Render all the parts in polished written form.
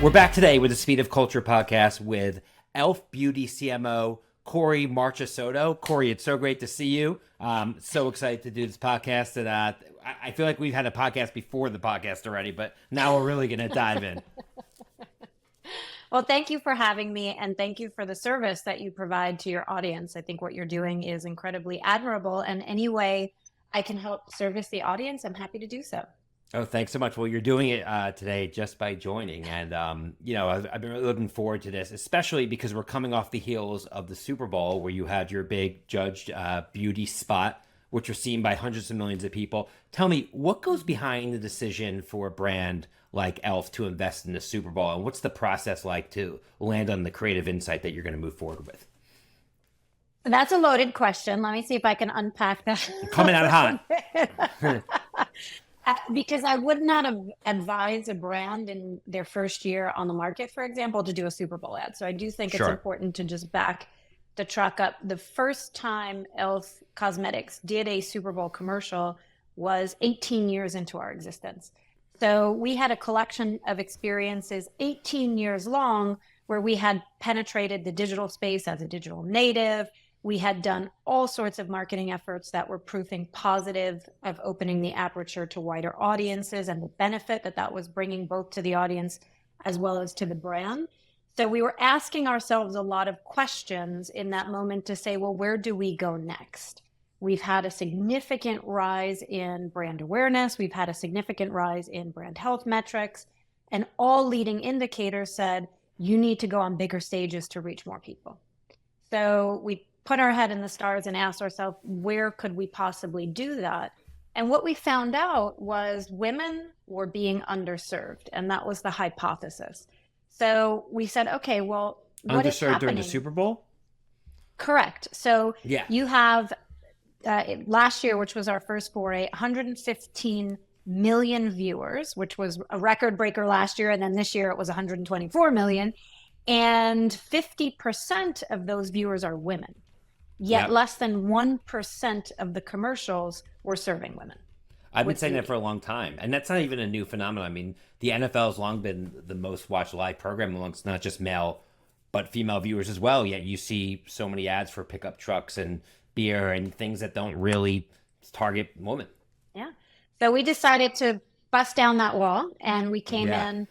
We're back today with the Speed of Culture podcast with e.l.f. Beauty CMO, Kory Marchisotto. Kory, it's so great to see you. So excited to do this podcast. And I feel like we've had a podcast before the podcast already, but now we're really going to dive in. Well, thank you for having me, and thank you for the service that you provide to your audience. I think what you're doing is incredibly admirable, and any way I can help service the audience, I'm happy to do so. Oh, thanks so much. Well, you're doing it today just by joining. And, I've been really looking forward to this, especially because we're coming off the heels of the Super Bowl where you had your big judged beauty spot, which was seen by hundreds of millions of people. Tell me, what goes behind the decision for a brand like e.l.f. to invest in the Super Bowl? And what's the process like to land on the creative insight that you're going to move forward with? That's a loaded question. Let me see if I can unpack that. Coming out hot. Because I would not have advised a brand in their first year on the market, for example, to do a Super Bowl ad. So I do think it's important to just back the truck up. The first time e.l.f. Cosmetics did a Super Bowl commercial was 18 years into our existence. So we had a collection of experiences 18 years long where we had penetrated the digital space as a digital native. We had done all sorts of marketing efforts that were proofing positive of opening the aperture to wider audiences and the benefit that that was bringing both to the audience as well as to the brand. So we were asking ourselves a lot of questions in that moment to say, well, where do we go next? We've had a significant rise in brand awareness. We've had a significant rise in brand health metrics, and all leading indicators said, you need to go on bigger stages to reach more people. So we put our head in the stars and asked ourselves, where could we possibly do that? And what we found out was women were being underserved, and that was the hypothesis. So we said, okay, well, what is happening? Underserved during the Super Bowl? Correct. So yeah. You have last year, which was our first foray, 115 million viewers, which was a record breaker last year. And then this year it was 124 million. And 50% of those viewers are women. Yet less than 1% of the commercials were serving women. I've been saying that for a long time. And that's not even a new phenomenon. I mean, the NFL has long been the most watched live program amongst not just male, but female viewers as well. Yet you see so many ads for pickup trucks and beer and things that don't really target women. Yeah. So we decided to bust down that wall, and we came in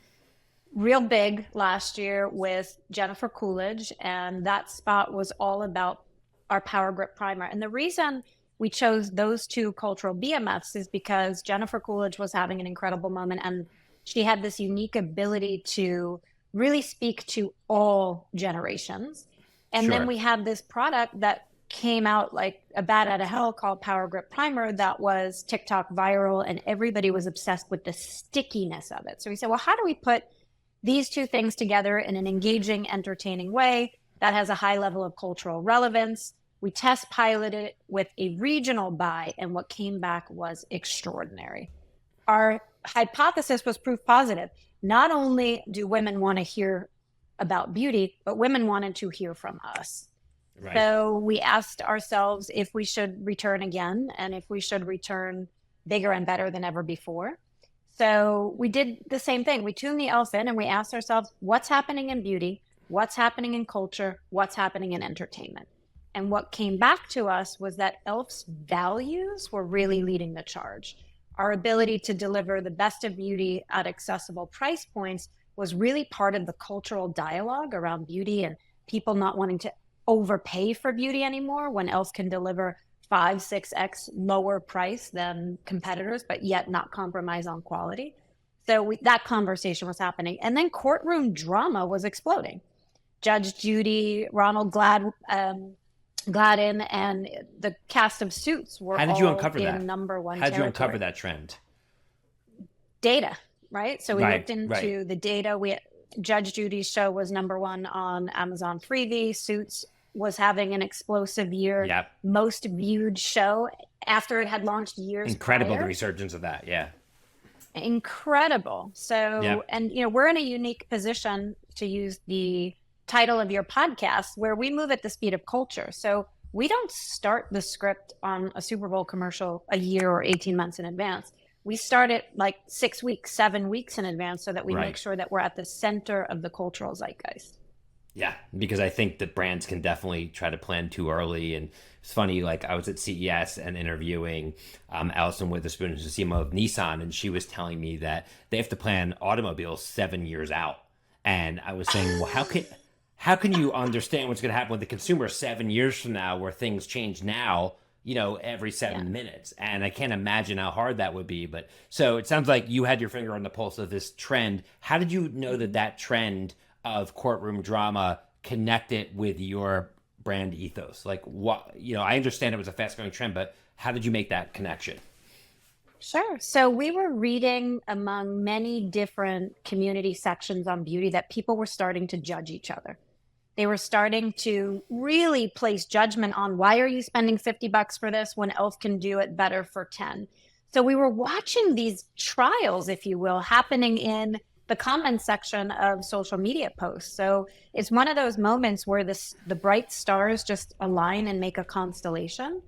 real big last year with Jennifer Coolidge. And that spot was all about our Power Grip Primer. And the reason we chose those two cultural BMFs is because Jennifer Coolidge was having an incredible moment, and she had this unique ability to really speak to all generations. And then we had this product that came out like a bat out of hell called Power Grip Primer that was TikTok viral, and everybody was obsessed with the stickiness of it. So we said, well, how do we put these two things together in an engaging, entertaining way that has a high level of cultural relevance? We test piloted it with a regional buy, and what came back was extraordinary. Our hypothesis was proof positive. Not only do women want to hear about beauty, but women wanted to hear from us. Right. So we asked ourselves if we should return again, and if we should return bigger and better than ever before. So we did the same thing. We tuned the e.l.f. in, and we asked ourselves, what's happening in beauty? What's happening in culture? What's happening in entertainment? And what came back to us was that e.l.f.'s values were really leading the charge. Our ability to deliver the best of beauty at accessible price points was really part of the cultural dialogue around beauty, and people not wanting to overpay for beauty anymore when e.l.f. can deliver 5-6x lower price than competitors, but yet not compromise on quality. So that conversation was happening. And then courtroom drama was exploding. Judge Judy, Ronald Gladden, and the cast of Suits were How did you uncover in that? number one How did you territory. uncover that trend? Data, right? So we looked into the data. Judge Judy's show was number one on Amazon Freevee. Suits was having an explosive year. Yep. Most viewed show after it had launched years Incredible, prior. the resurgence of that, Incredible. So, and we're in a unique position, to use the title of your podcast, where we move at the speed of culture. So we don't start the script on a Super Bowl commercial a year or 18 months in advance. we start it like 6 weeks, 7 weeks in advance so that we make Right. sure that we're at the center of the cultural zeitgeist. Yeah, because I think that brands can definitely try to plan too early. And it's funny, like I was at CES and interviewing Allison Witherspoon, who's the CMO of Nissan, and she was telling me that they have to plan automobiles 7 years out. And I was saying, well, how can you understand what's going to happen with the consumer 7 years from now, where things change now? Every Yeah. 7 minutes. And I can't imagine how hard that would be. But so it sounds like you had your finger on the pulse of this trend. How did you know that that trend of courtroom drama connected with your brand ethos? Like, what, I understand it was a fast growing trend, but how did you make that connection? Sure. So we were reading among many different community sections on beauty that people were starting to judge each other. They were starting to really place judgment on, why are you spending $50 for this when e.l.f. can do it better for 10? So we were watching these trials, if you will, happening in the comment section of social media posts. So it's one of those moments where the bright stars just align and make a constellation.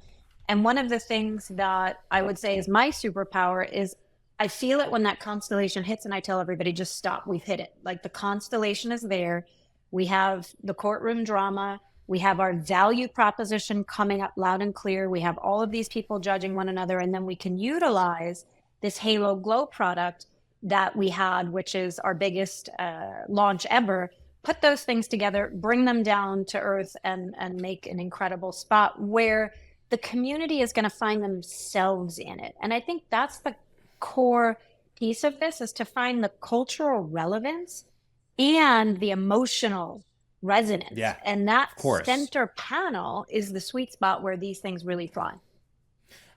And one of the things that I would say is my superpower is I feel it when that constellation hits, and I tell everybody, just stop, we've hit it. Like, the constellation is there. We have the courtroom drama. We have our value proposition coming up loud and clear. We have all of these people judging one another. And then we can utilize this Halo Glow product that we had, which is our biggest launch ever. Put those things together, bring them down to earth, and make an incredible spot where the community is going to find themselves in it. And I think that's the core piece of this, is to find the cultural relevance and the emotional resonance. Yeah, And that of course. center panel is the sweet spot where these things really fly.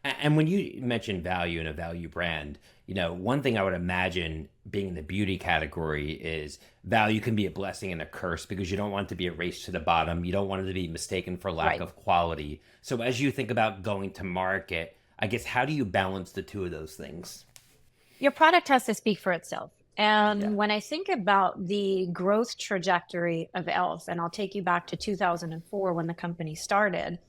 And when you mention value and a value brand, one thing I would imagine being in the beauty category is value can be a blessing and a curse, because you don't want it to be a race to the bottom. You don't want it to be mistaken for lack Right. of quality. So as you think about going to market, I guess, how do you balance the two of those things? Your product has to speak for itself. Yeah. And when I think about the growth trajectory of e.l.f., and I'll take you back to 2004 when the company started.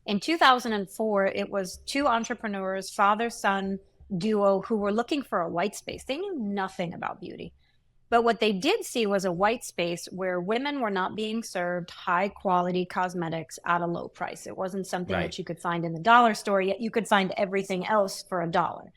In 2004, it was two entrepreneurs, father son duo, who were looking for a white space. They knew nothing about beauty. But what they did see was a white space where women were not being served high quality cosmetics at a low price. It wasn't something Right. that you could find in the dollar store, yet you could find everything else for $1.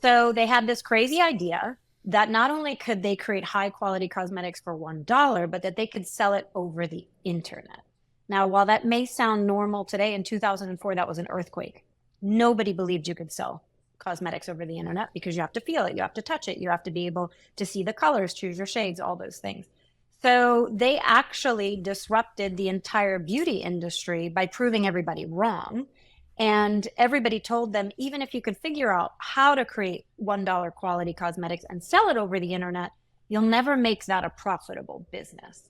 So they had this crazy idea that not only could they create high quality cosmetics for $1, but that they could sell it over the internet. Now, while that may sound normal today, in 2004, that was an earthquake. Nobody believed you could sell cosmetics over the internet, because you have to feel it, you have to touch it, you have to be able to see the colors, choose your shades, all those things. So they actually disrupted the entire beauty industry by proving everybody wrong. And everybody told them, even if you could figure out how to create $1 quality cosmetics and sell it over the internet, you'll never make that a profitable business.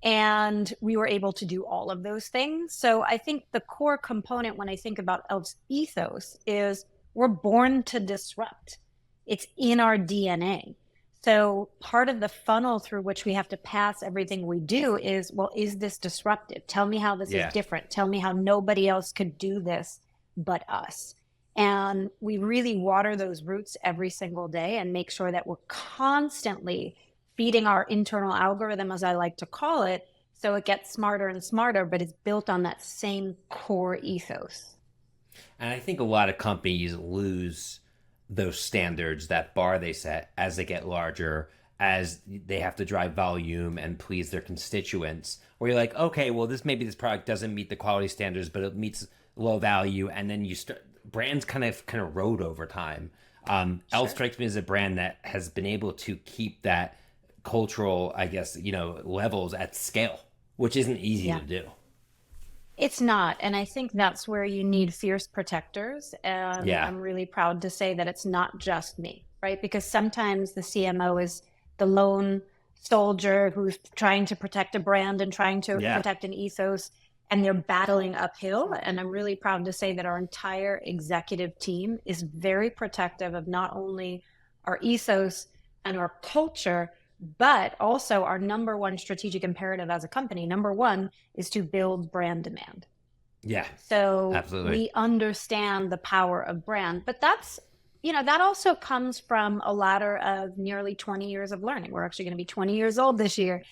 And we were able to do all of those things. So I think the core component when I think about e.l.f.'s ethos is we're born to disrupt. It's in our DNA. So part of the funnel through which we have to pass everything we do is, well, is this disruptive? Tell me how this is Yeah. different. Tell me how nobody else could do this but us. And we really water those roots every single day and make sure that we're constantly feeding our internal algorithm, as I like to call it, so it gets smarter and smarter, but it's built on that same core ethos. And I think a lot of companies lose those standards, that bar they set, as they get larger, as they have to drive volume and please their constituents. Where you're like, okay, well, this product doesn't meet the quality standards, but it meets low value, and then you start brands kind of erode over time. E.l.f. Sure. strikes me as a brand that has been able to keep that cultural, I guess, levels at scale, which isn't easy Yeah. to do. It's not. And I think that's where you need fierce protectors. And Yeah. I'm really proud to say that it's not just me, right? Because sometimes the CMO is the lone soldier who's trying to protect a brand and trying to Yeah. protect an ethos, and they're battling uphill. And I'm really proud to say that our entire executive team is very protective of not only our ethos and our culture, but also our number one strategic imperative as a company. Number one is to build brand demand. Yeah. So Absolutely. we understand the power of brand, but that's that also comes from a ladder of nearly 20 years of learning. We're actually going to be 20 years old this year.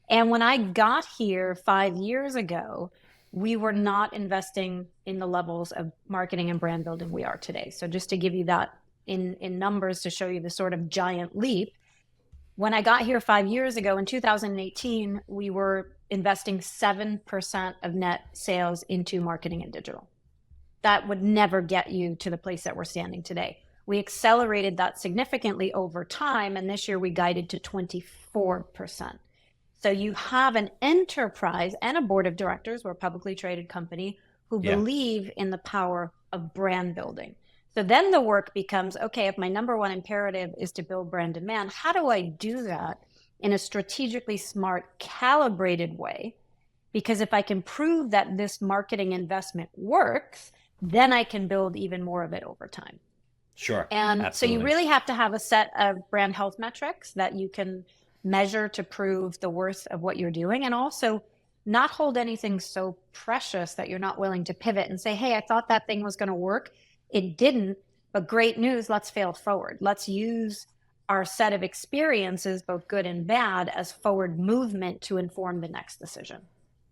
And when I got here 5 years ago, we were not investing in the levels of marketing and brand building we are today. So just to give you that in numbers to show you the sort of giant leap, when I got here 5 years ago in 2018, we were investing 7% of net sales into marketing and digital. That would never get you to the place that we're standing today. We accelerated that significantly over time, and this year we guided to 24%. So you have an enterprise and a board of directors, we're a publicly traded company, who believe in the power of brand building. So then the work becomes, okay, if my number one imperative is to build brand demand, how do I do that in a strategically smart, calibrated way? Because if I can prove that this marketing investment works, then I can build even more of it over time. Sure. And absolutely. so you really have to have a set of brand health metrics that you can measure to prove the worth of what you're doing, and also not hold anything so precious that you're not willing to pivot and say, hey, I thought that thing was going to work. It didn't, but great news, let's fail forward. Let's use our set of experiences, both good and bad, as forward movement to inform the next decision.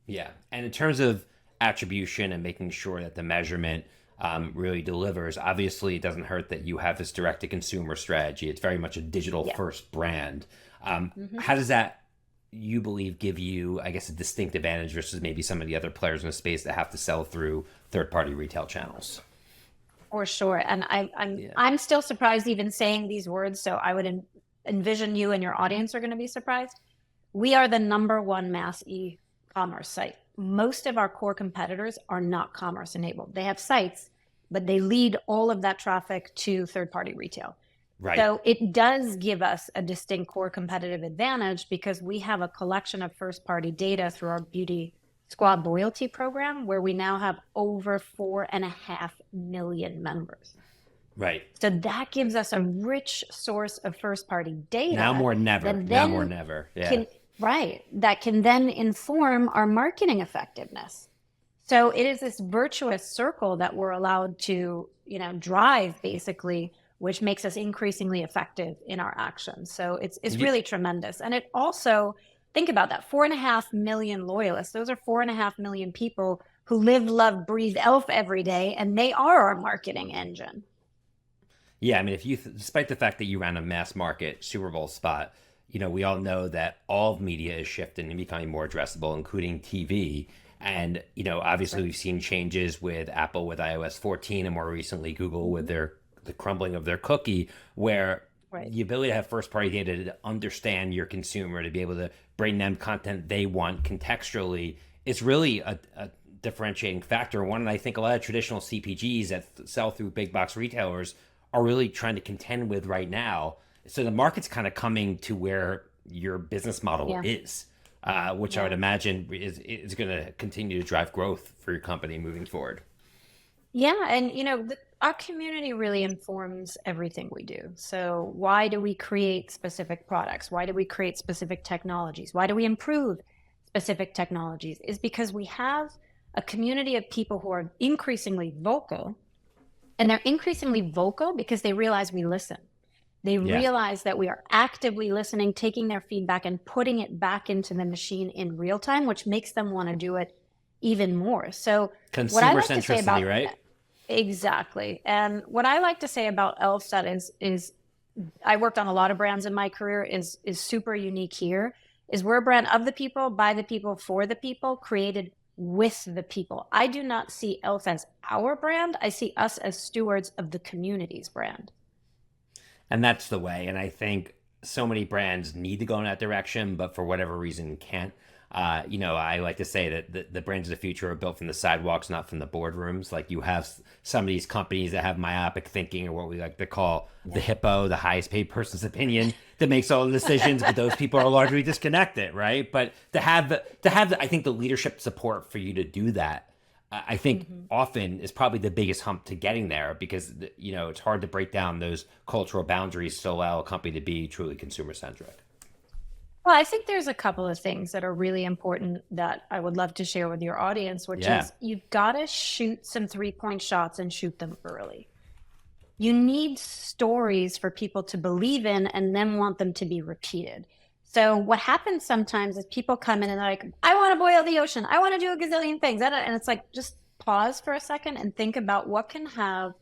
Yeah. And in terms of attribution and making sure that the measurement really delivers, obviously it doesn't hurt that you have this direct to consumer strategy. It's very much a digital first brand. How does that, you believe, give you, I guess, a distinct advantage versus maybe some of the other players in the space that have to sell through third-party retail channels? For sure. And I'm still surprised even saying these words, so I would envision you and your audience are going to be surprised. We are the number one mass e-commerce site. Most of our core competitors are not commerce enabled. They have sites, but they lead all of that traffic to third-party retail. Right. So it does give us a distinct core competitive advantage because we have a collection of first-party data through our Beauty Squad loyalty program, where we now have over 4.5 million members. Right. So that gives us a rich source of first-party data. Now more than ever. Now more than ever. Yeah. That can then inform our marketing effectiveness. So it is this virtuous circle that we're allowed to, drive, basically, which makes us increasingly effective in our actions. So it's really tremendous. And it also, think about that, 4.5 million loyalists. Those are 4.5 million people who live, love, breathe e.l.f. every day, and they are our marketing engine. Yeah, I mean, despite the fact that you ran a mass market Super Bowl spot, we all know that all of media is shifting and becoming more addressable, including TV. And, obviously we've seen changes with Apple with iOS 14 and more recently Google with the crumbling of their cookie, where the ability to have first party data to understand your consumer, to be able to bring them content they want contextually, is really a differentiating factor. One that I think a lot of traditional CPGs that sell through big box retailers are really trying to contend with right now. So the market's kind of coming to where your business model is, which I would imagine is going to continue to drive growth for your company moving forward. Yeah, and our community really informs everything we do. So why do we create specific products? Why do we create specific technologies? Why do we improve specific technologies? Is because we have a community of people who are increasingly vocal, and they're increasingly vocal because they realize we listen. They realize that we are actively listening, taking their feedback and putting it back into the machine in real time, which makes them want to do it even more. So consumer centricity, right? Exactly. And what I like to say about e.l.f. that is I worked on a lot of brands in my career, is super unique here, is we're a brand of the people, by the people, for the people, created with the people. I do not see e.l.f. as our brand. I see us as stewards of the community's brand. And that's the way. And I think so many brands need to go in that direction, but for whatever reason can't. I like to say that the brands of the future are built from the sidewalks, not from the boardrooms. Like you have some of these companies that have myopic thinking, or what we like to call the hippo, the highest paid person's opinion, that makes all the decisions, but those people are largely disconnected, right? But to have I think the leadership support for you to do that, I think often is probably the biggest hump to getting there, because it's hard to break down those cultural boundaries to allow a company to be truly consumer centric. Well, I think there's a couple of things that are really important that I would love to share with your audience, which is you've got to shoot some 3-point shots and shoot them early. You need stories for people to believe in and then want them to be repeated. So what happens sometimes is people come in and they're like, I want to boil the ocean. I want to do a gazillion things. And it's like, just pause for a second and think about what can have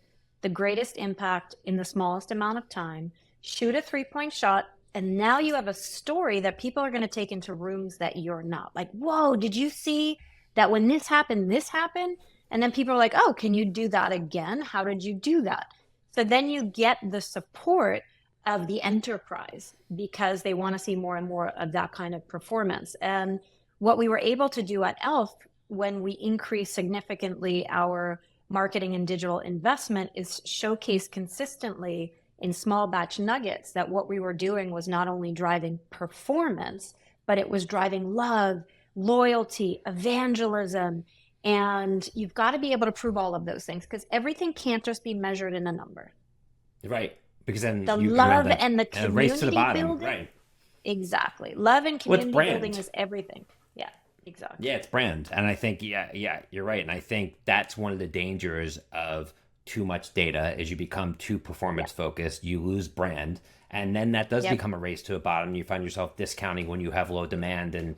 the greatest impact in the smallest amount of time. Shoot a 3-point shot. And now you have a story that people are going to take into rooms that you're not. Like, whoa, did you see that when this happened, this happened? And then people are like, oh, can you do that again? How did you do that? So then you get the support of the enterprise because they want to see more and more of that kind of performance. And what we were able to do at e.l.f. when we increased significantly our marketing and digital investment is showcase consistently in small batch nuggets that what we were doing was not only driving performance, but it was driving love, loyalty, evangelism. And you've got to be able to prove all of those things because everything can't just be measured in a number. Right. Because then the you love end up and the in a community race to the bottom. building. Right. Exactly. Love and community brand. building is everything. Yeah, exactly. Yeah, it's brand. And I think, yeah, you're right. And I think that's one of the dangers of too much data is you become too performance focused, you lose brand. And then that does become a race to the bottom. You find yourself discounting when you have low demand. And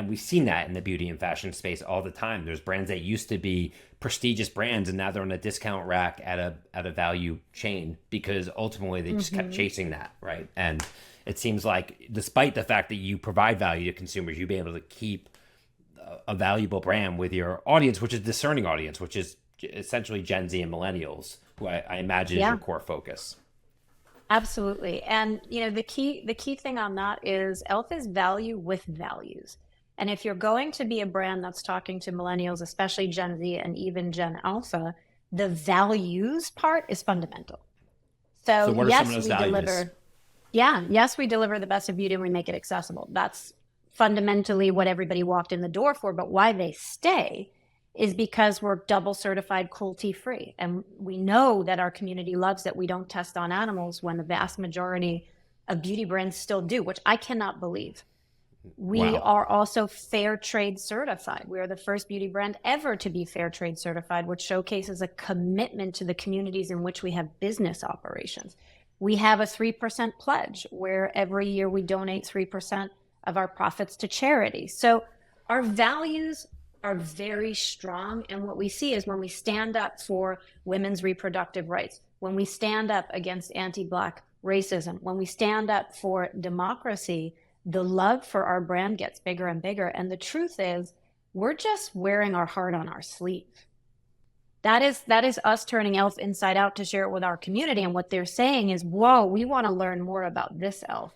we've seen that in the beauty and fashion space all the time. There's brands that used to be prestigious brands and now they're on a discount rack at a value chain because ultimately they just kept chasing that, right? And it seems like despite the fact that you provide value to consumers, you'll be able to keep a valuable brand with your audience, which is discerning audience, which is essentially Gen Z and millennials, who I imagine is your core focus. Absolutely. And the key thing on that is e.l.f. is value with values. And if you're going to be a brand that's talking to millennials, especially Gen Z and even Gen Alpha, the values part is fundamental. So what are yes, some of those we values? yes, we deliver the best of beauty and we make it accessible. That's fundamentally what everybody walked in the door for. But why they stay is because we're double certified cruelty free. And we know that our community loves that we don't test on animals when the vast majority of beauty brands still do, which I cannot believe. We are also fair trade certified. We are the first beauty brand ever to be fair trade certified, which showcases a commitment to the communities in which we have business operations. We have a 3% pledge where every year we donate 3% of our profits to charity. So our values are very strong. And what we see is when we stand up for women's reproductive rights, when we stand up against anti-Black racism, when we stand up for democracy, the love for our brand gets bigger and bigger. And the truth is, we're just wearing our heart on our sleeve. That is us turning e.l.f. inside out to share it with our community. And what they're saying is, whoa, we want to learn more about this e.l.f.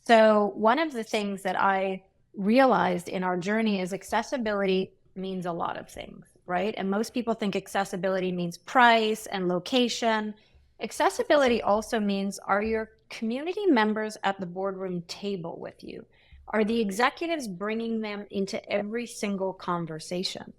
So one of the things that I realized in our journey is accessibility means a lot of things, right? And most people think accessibility means price and location. Accessibility also means, are your community members at the boardroom table with you? Are the executives bringing them into every single conversation?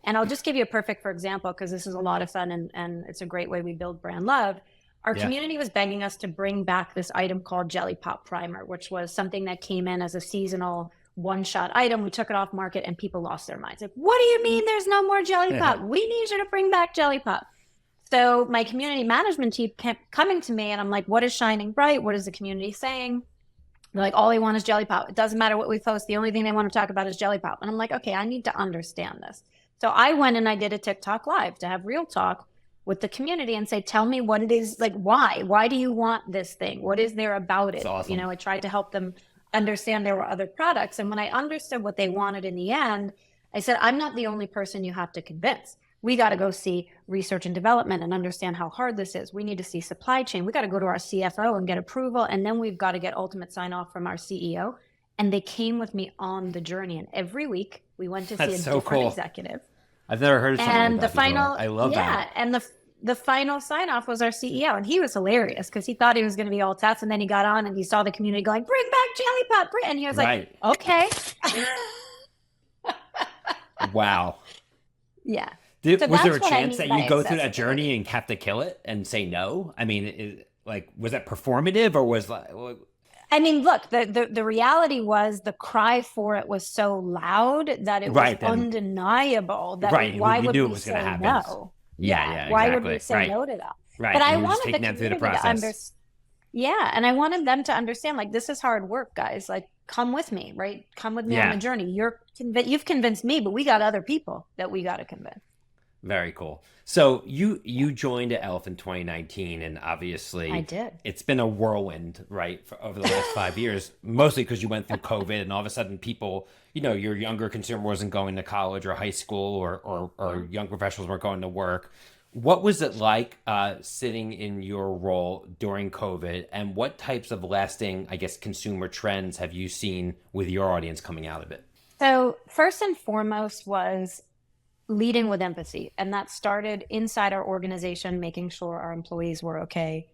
And I'll just give you a perfect for example, because this is a lot of fun and it's a great way we build brand love. Our community was begging us to bring back this item called Jelly Pop Primer, which was something that came in as a seasonal one-shot item. We took it off market and people lost their minds. Like, what do you mean there's no more Jelly Pop? We need you to bring back Jelly Pop. So my community management team kept coming to me and I'm like, what is shining bright? What is the community saying? They're like, all they want is Jelly Pop. It doesn't matter what we post. The only thing they want to talk about is Jelly Pop. And I'm like, okay, I need to understand this. So I went and I did a TikTok live to have real talk with the community and say, tell me what it is, like, why do you want this thing? What is there about it? That's awesome. I tried to help them understand there were other products. And when I understood what they wanted in the end, I said, I'm not the only person you have to convince. We got to go see research and development and understand how hard this is. We need to see supply chain. We got to go to our CFO and get approval. And then we've got to get ultimate sign off from our CEO. And they came with me on the journey. And every week we went to see a different executive. I've never heard of something and like the that final, before. I love that. And the final sign off was our CEO. And he was hilarious because he thought he was going to be all tests. And then he got on and he saw the community going, bring back Jelly Pop. And he was like, okay. Wow. Yeah. Was there a chance that you go through that journey and have to kill it and say no? I mean, was that performative or was like? I mean, look, the reality was the cry for it was so loud that it was undeniable. That why would we say no? Yeah, Why would we say no to that? Right. But I And you're just wanted the taking them through the community to process. yeah, and I wanted them to understand like this is hard work, guys. Like come with me, right? Come with me on the Yeah. journey. You've convinced me, but we got other people that we got to convince. Very cool. So you joined e.l.f. in 2019, and I obviously did. it's been a whirlwind, right, for over the last 5 years. Mostly because you went through COVID, and all of a sudden, people, your younger consumer wasn't going to college or high school, or Yeah. young professionals weren't going to work. What was it like sitting in your role during COVID, and what types of lasting, I guess, consumer trends have you seen with your audience coming out of it? So first and foremost was leading with empathy. And that started inside our organization, making sure our employees were okay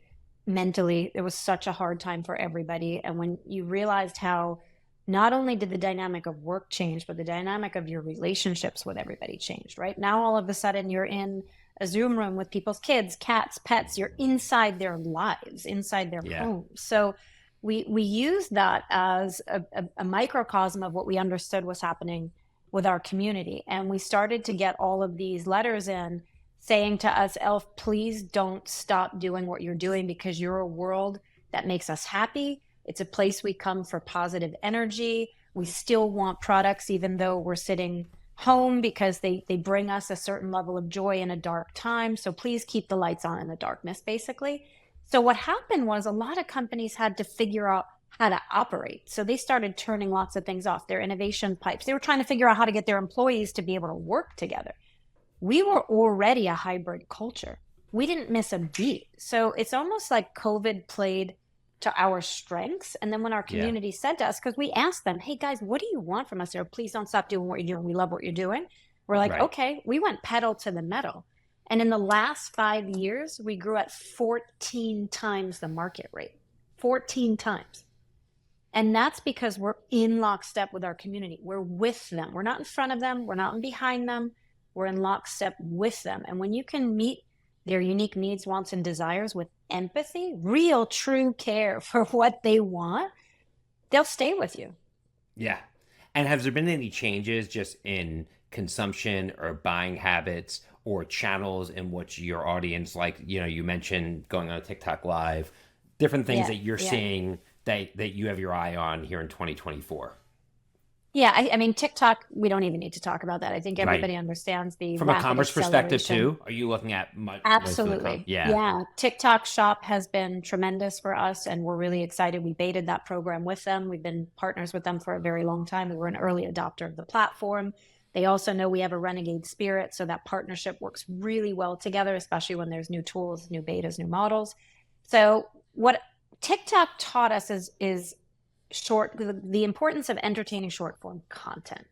mentally. It was such a hard time for everybody. And when you realized how not only did the dynamic of work change, but the dynamic of your relationships with everybody changed, right? Now, all of a sudden, you're in a Zoom room with people's kids, cats, pets. You're inside their lives, inside their Yeah. homes. So we used that as a microcosm of what we understood was happening with our community. And we started to get all of these letters in saying to us, e.l.f., please don't stop doing what you're doing because you're a world that makes us happy. It's a place we come for positive energy. We still want products, even though we're sitting home, because they bring us a certain level of joy in a dark time. So please keep the lights on in the darkness, basically. So what happened was a lot of companies had to figure out how to operate. So they started turning lots of things off, their innovation pipes. They were trying to figure out how to get their employees to be able to work together. We were already a hybrid culture. We didn't miss a beat. So it's almost like COVID played to our strengths. And then when our Yeah. community said to us, because we asked them, hey guys, what do you want from us here? Please don't stop doing what you're doing. We love what you're doing. We're like, Right. okay, we went pedal to the metal. And in the last 5 years, we grew at 14 times the market rate. 14 times. And that's because we're in lockstep with our community. We're with them. We're not in front of them. We're not behind them. We're in lockstep with them. And when you can meet their unique needs, wants, and desires with empathy, real, true care for what they want, they'll stay with you. Yeah. And has there been any changes just in consumption or buying habits or channels in which your audience, like, you mentioned going on TikTok Live, different things Yeah, that you're yeah. seeing that you have your eye on here in 2024? Yeah, I mean, TikTok, we don't even need to talk about that. I think Right. everybody understands the From a rapid commerce perspective acceleration. too, are you looking at most of the Absolutely. yeah. Yeah. TikTok Shop has been tremendous for us, and we're really excited. We baited that program with them. We've been partners with them for a very long time. We were an early adopter of the platform. They also know we have a renegade spirit, so that partnership works really well together, especially when there's new tools, new betas, new models. So what TikTok taught us is the importance of entertaining short form content.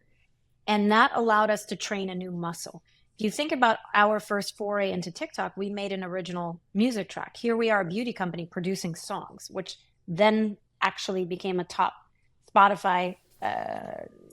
And that allowed us to train a new muscle. If you think about our first foray into TikTok, we made an original music track. Here we are, a beauty company producing songs, which then actually became a top Spotify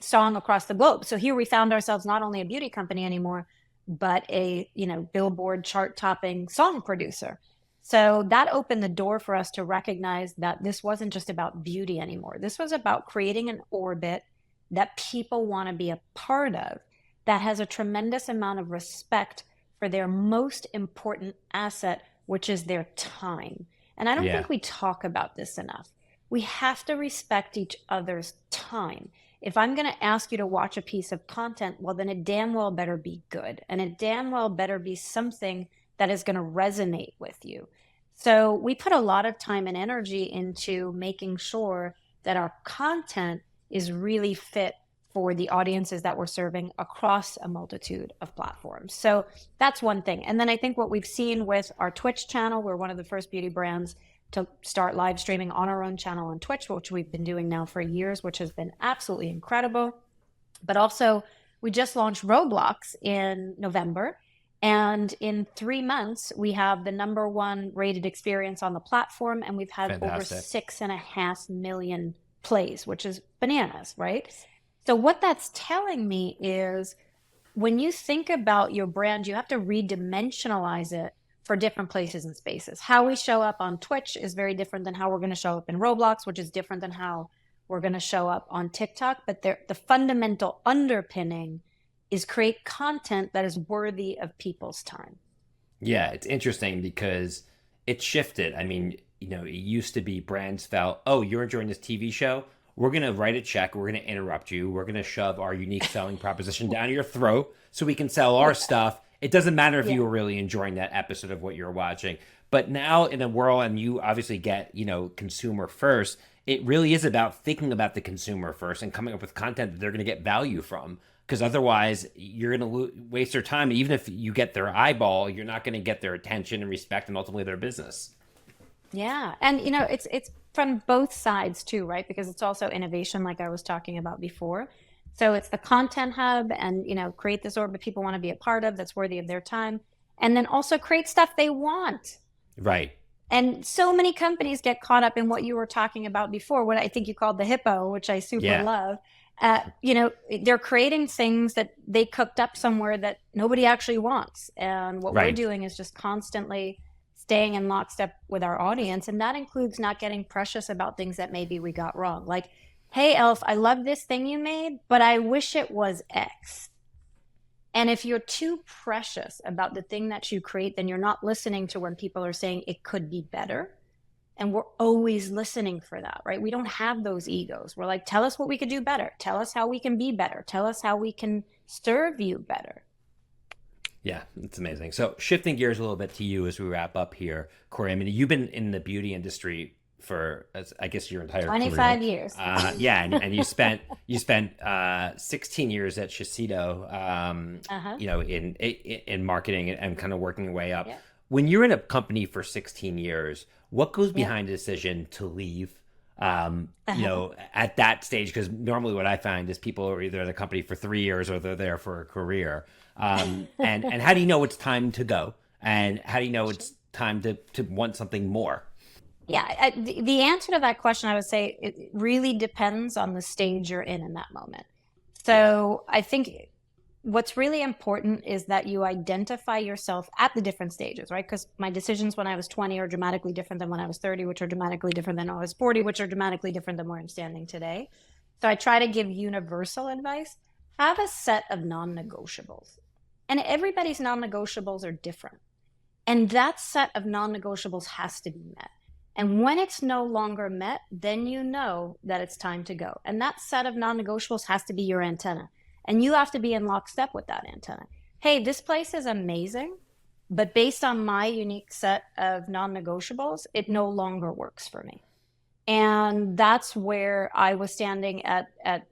song across the globe. So here we found ourselves not only a beauty company anymore, but a Billboard chart topping song producer. So that opened the door for us to recognize that this wasn't just about beauty anymore. This was about creating an orbit that people want to be a part of, that has a tremendous amount of respect for their most important asset, which is their time. And I don't Yeah. think we talk about this enough. We have to respect each other's time. If I'm going to ask you to watch a piece of content, well, then it damn well better be good. And it damn well better be something that is going to resonate with you. So we put a lot of time and energy into making sure that our content is really fit for the audiences that we're serving across a multitude of platforms. So that's one thing. And then I think what we've seen with our Twitch channel, we're one of the first beauty brands to start live streaming on our own channel on Twitch, which we've been doing now for years, which has been absolutely incredible. But also, we just launched Roblox in November. And in 3 months, we have the #1 rated experience on the platform. And we've had over Fantastic. 6.5 million plays, which is bananas, right? So what that's telling me is when you think about your brand, you have to redimensionalize it for different places and spaces. How we show up on Twitch is very different than how we're going to show up in Roblox, which is different than how we're going to show up on TikTok. But the fundamental underpinning is create content that is worthy of people's time. Yeah, it's interesting because it's shifted. I mean, it used to be brands felt, oh, you're enjoying this TV show. We're going to write a check. We're going to interrupt you. We're going to shove our unique selling proposition down your throat so we can sell our Yeah. stuff. It doesn't matter if you Yeah. were really enjoying that episode of what you're watching. But now in a world, and you obviously get, consumer first, it really is about thinking about the consumer first and coming up with content that they're going to get value from. Because otherwise, you're going to waste their time. Even if you get their eyeball, you're not going to get their attention and respect and ultimately their business. Yeah. And it's from both sides too, right? Because it's also innovation like I was talking about before. So it's the content hub and create this orbit people want to be a part of that's worthy of their time. And then also create stuff they want. Right. And so many companies get caught up in what you were talking about before, what I think you called the hippo, which I super Yeah. love. They're creating things that they cooked up somewhere that nobody actually wants. And what we're Right. doing is just constantly staying in lockstep with our audience. And that includes not getting precious about things that maybe we got wrong. Like, hey, e.l.f., I love this thing you made, but I wish it was X. And if you're too precious about the thing that you create, then you're not listening to when people are saying it could be better. And we're always listening for that, right? We don't have those egos. We're like, tell us what we could do better. Tell us how we can be better. Tell us how we can serve you better. Yeah, it's amazing. So shifting gears a little bit to you as we wrap up here, Kory. I mean, you've been in the beauty industry for, I guess, your entire 25 career. years. Yeah, and you spent 16 years at Shiseido, Uh-huh. in marketing and kind of working your way up. Yeah. When you're in a company for 16 years, what goes Yeah. behind a decision to leave? Uh-huh. At that stage, because normally what I find is people are either at a company for 3 years or they're there for a career. And how do you know it's time to go? And how do you know it's time to want something more? Yeah, the answer to that question, I would say it really depends on the stage you're in that moment. Yeah. So I think what's really important is that you identify yourself at the different stages, right? Because my decisions when I was 20 are dramatically different than when I was 30, which are dramatically different than when I was 40, which are dramatically different than where I'm standing today. So I try to give universal advice. Have a set of non-negotiables. And everybody's non-negotiables are different. And that set of non-negotiables has to be met. And when it's no longer met, then you know that it's time to go. And that set of non-negotiables has to be your antenna. And you have to be in lockstep with that antenna. Hey, this place is amazing, but based on my unique set of non-negotiables, it no longer works for me. And that's where I was standing at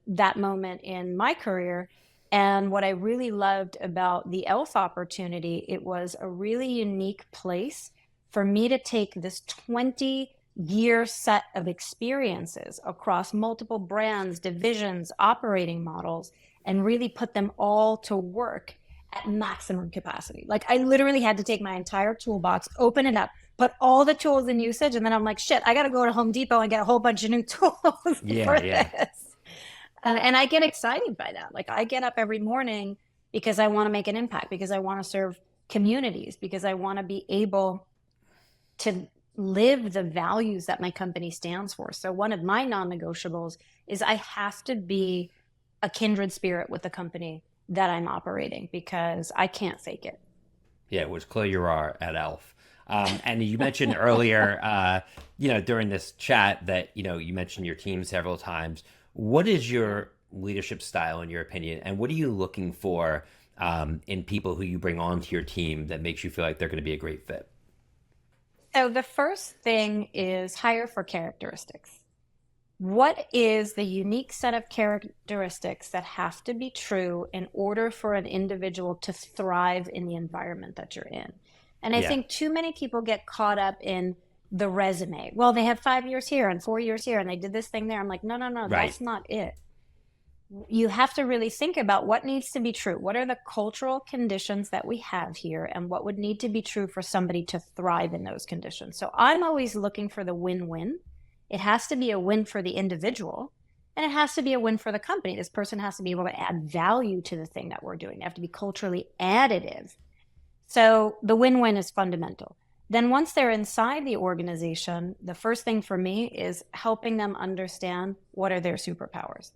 that moment in my career. And what I really loved about the e.l.f. opportunity, it was a really unique place for me to take this 20-year set of experiences across multiple brands, divisions, operating models, and really put them all to work at maximum capacity. Like I literally had to take my entire toolbox, open it up, put all the tools in usage, and then I'm like, shit, I got to go to Home Depot and get a whole bunch of new tools Yeah, for yeah. this. And I get excited by that. Like I get up every morning because I want to make an impact, because I want to serve communities, because I want to be able to live the values that my company stands for. So one of my non-negotiables is I have to be a kindred spirit with the company that I'm operating because I can't fake it. Yeah, it was clear you are at e.l.f. And you mentioned earlier, during this chat that, you mentioned your team several times. What is your leadership style, in your opinion? And what are you looking for in people who you bring onto your team that makes you feel like they're going to be a great fit? So the first thing is hire for characteristics. What is the unique set of characteristics that have to be true in order for an individual to thrive in the environment that you're in? And I Yeah, think too many people get caught up in the resume. Well, they have 5 years here and 4 years here, and they did this thing there. I'm like, no, no, no, right. that's not it. You have to really think about what needs to be true. What are the cultural conditions that we have here, and what would need to be true for somebody to thrive in those conditions? So I'm always looking for the win-win. It has to be a win for the individual, and it has to be a win for the company. This person has to be able to add value to the thing that we're doing. They have to be culturally additive. So the win-win is fundamental. Then once they're inside the organization, the first thing for me is helping them understand what are their superpowers.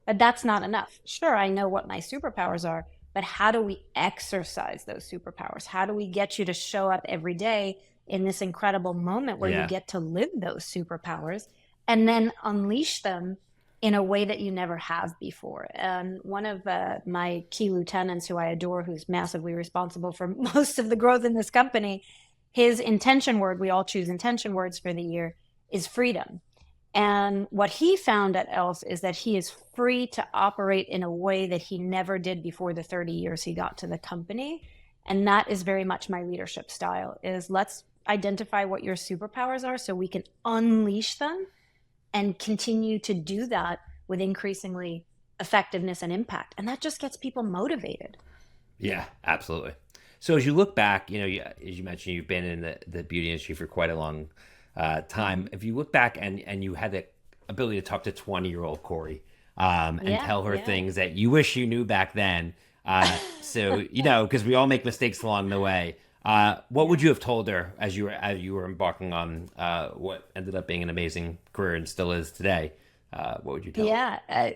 But that's not enough. Sure, I know what my superpowers are, but how do we exercise those superpowers? How do we get you to show up every day in this incredible moment where Yeah. you get to live those superpowers and then unleash them in a way that you never have before. And one of my key lieutenants, who I adore, who's massively responsible for most of the growth in this company, his intention word, we all choose intention words for the year, is freedom. And what he found at e.l.f. is that he is free to operate in a way that he never did before the 30 years he got to the company. And that is very much my leadership style, is let's identify what your superpowers are so we can unleash them and continue to do that with increasingly effectiveness and impact. And that just gets people motivated. Yeah, absolutely. So as you look back, as you mentioned, you've been in the beauty industry for quite a long time. If you look back and you had the ability to talk to 20-year-old Kory and tell her things that you wish you knew back then, because we all make mistakes along the way. What would you have told her as you were embarking on what ended up being an amazing career and still is today? What would you tell her?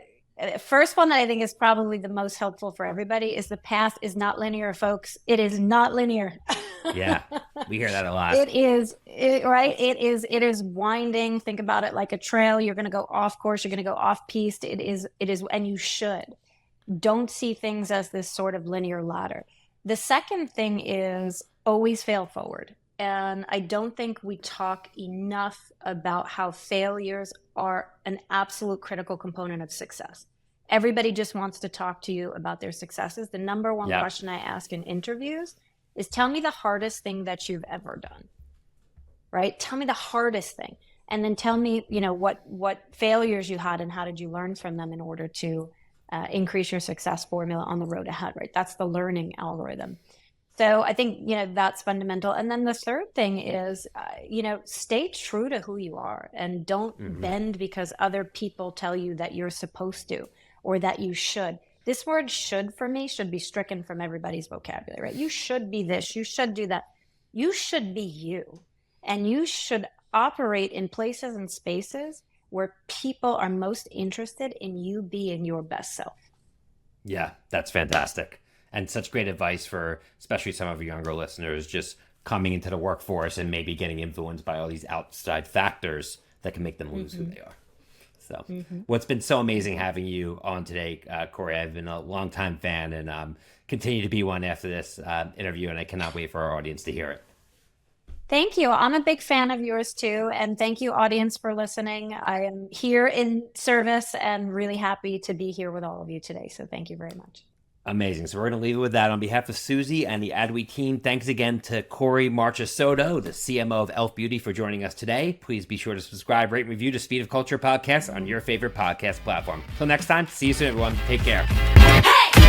First one that I think is probably the most helpful for everybody is the path is not linear, folks. It is not linear. Yeah, we hear that a lot. It is winding. Think about it like a trail. You're going to go off course. You're going to go off piste. It is, and you should. Don't see things as this sort of linear ladder. The second thing is always fail forward. And I don't think we talk enough about how failures are an absolute critical component of success. Everybody just wants to talk to you about their successes. The number one question I ask in interviews is, tell me the hardest thing that you've ever done, right? Tell me the hardest thing. And then tell me, what failures you had and how did you learn from them in order to increase your success formula on the road ahead, right? That's the learning algorithm. So I think, that's fundamental. And then the third thing is, stay true to who you are and don't bend because other people tell you that you're supposed to or that you should. This word should for me should be stricken from everybody's vocabulary, right? You should be this, you should do that. You should be you. And you should operate in places and spaces where people are most interested in you being your best self. Yeah, that's fantastic. And such great advice for especially some of your younger listeners just coming into the workforce and maybe getting influenced by all these outside factors that can make them lose who they are. So what's been so amazing having you on today, Kory. I've been a longtime fan and continue to be one after this interview, and I cannot wait for our audience to hear it. Thank you. I'm a big fan of yours too. And thank you, audience, for listening. I am here in service and really happy to be here with all of you today. So thank you very much. Amazing. So we're going to leave it with that. On behalf of Susie and the Adweek team, thanks again to Kory Marchisotto, the CMO of e.l.f. Beauty, for joining us today. Please be sure to subscribe, rate, and review the Speed of Culture podcast on your favorite podcast platform. Till next time, see you soon, everyone. Take care. Hey!